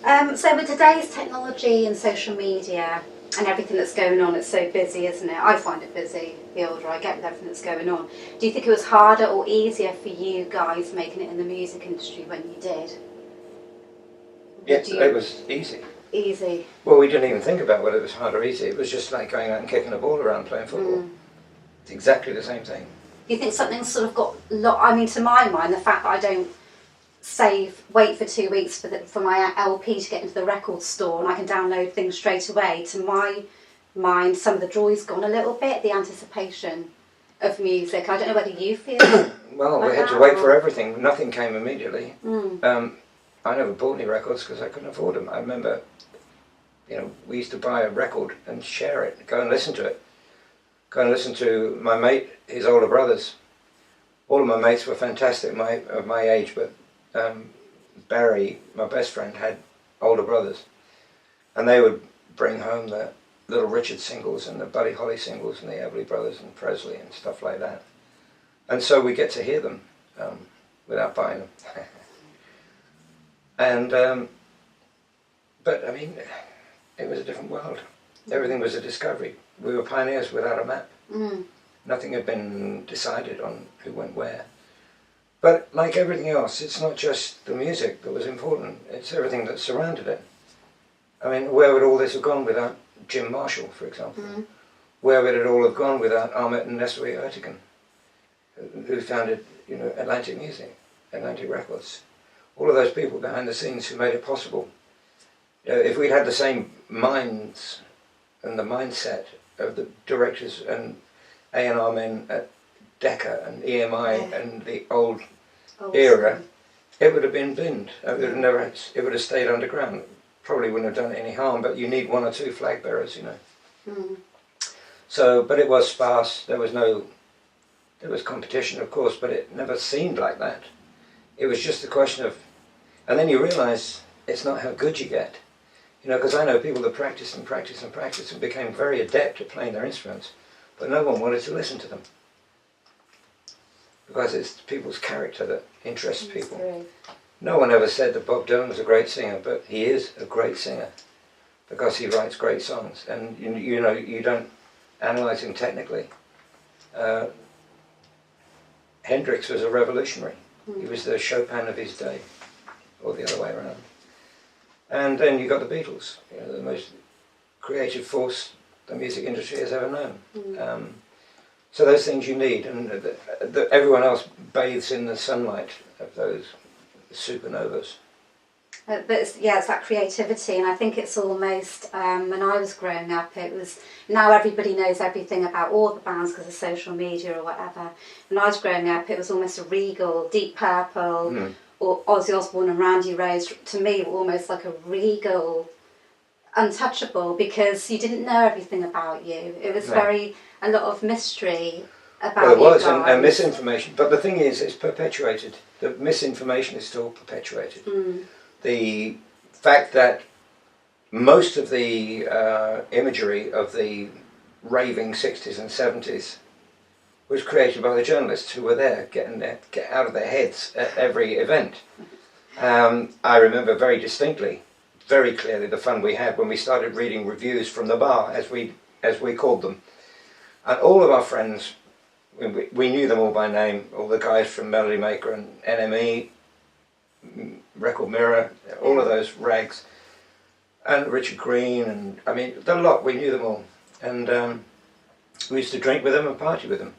So with today's technology and social media and everything that's going on, it's so busy, isn't it? I find it busy the older I get with everything that's going on. Do you think it was harder or easier for you guys making it in the music industry when you did? Yes, it was easy. Easy. Well, we didn't even think about whether it was hard or easy. It was just like going out and kicking a ball around playing football. It's exactly the same thing. Do you think something's sort of got I mean, to my mind, the fact that I don't wait for 2 weeks for my LP to get into the record store and I can download things straight away, to my mind, some of the joy's gone a little bit, the anticipation of music. I don't know whether you feel well, like we had to wait for everything. Nothing came immediately. I never bought any records because I couldn't afford them. I remember, we used to buy a record and share it, go and listen to it. Go and listen to my mate, his older brothers. All of my mates were fantastic, of my age, but Barry, my best friend, had older brothers. And they would bring home the Little Richard singles and the Buddy Holly singles and the Everly Brothers and Presley and stuff like that. And so we get to hear them without buying them. And, but I mean, it was a different world. Everything was a discovery. We were pioneers without a map. Nothing had been decided on who went where. But like everything else, it's not just the music that was important, it's everything that surrounded it. I mean, where would all this have gone without Jim Marshall, for example? Where would it all have gone without Ahmet and Nestle Ertegun, who founded, Atlantic Music, Atlantic Records? All of those people behind the scenes who made it possible. If we'd had the same minds and the mindset of the directors and A&R men at Decca and EMI and the old era, it would have been binned. It would have stayed underground. Probably wouldn't have done it any harm, but you need one or two flag bearers, So, but it was sparse. There was competition, of course, but it never seemed like that. It was just a question of, and then you realise it's not how good you get. Because I know people that practiced and practiced and practiced and became very adept at playing their instruments, but no one wanted to listen to them. Because it's people's character that interests people. True. No one ever said that Bob Dylan was a great singer, but he is a great singer because he writes great songs. And you don't analyse him technically. Hendrix was a revolutionary. He was the Chopin of his day, or the other way around. And then you got the Beatles, the most creative force the music industry has ever known. So those things you need, and everyone else bathes in the sunlight of those supernovas. But it's that creativity, and I think it's almost, when I was growing up, it was, now everybody knows everything about all the bands because of social media or whatever. When I was growing up, it was almost a regal, Deep Purple, or Ozzy Osbourne and Randy Rhoads, to me, were almost like a regal, untouchable, because you didn't know everything about you. It was a lot of mystery about you guys. And misinformation. But the thing is, it's perpetuated. The misinformation is still perpetuated. The fact that most of the imagery of the raving 60s and 70s was created by the journalists who were there, get out of their heads at every event. I remember very distinctly, very clearly, the fun we had when we started reading reviews from the bar, as we called them. And all of our friends, we knew them all by name, all the guys from Melody Maker and NME, Record Mirror, all of those rags, and Richard Green, and I mean, the lot, we knew them all. And we used to drink with them and party with them.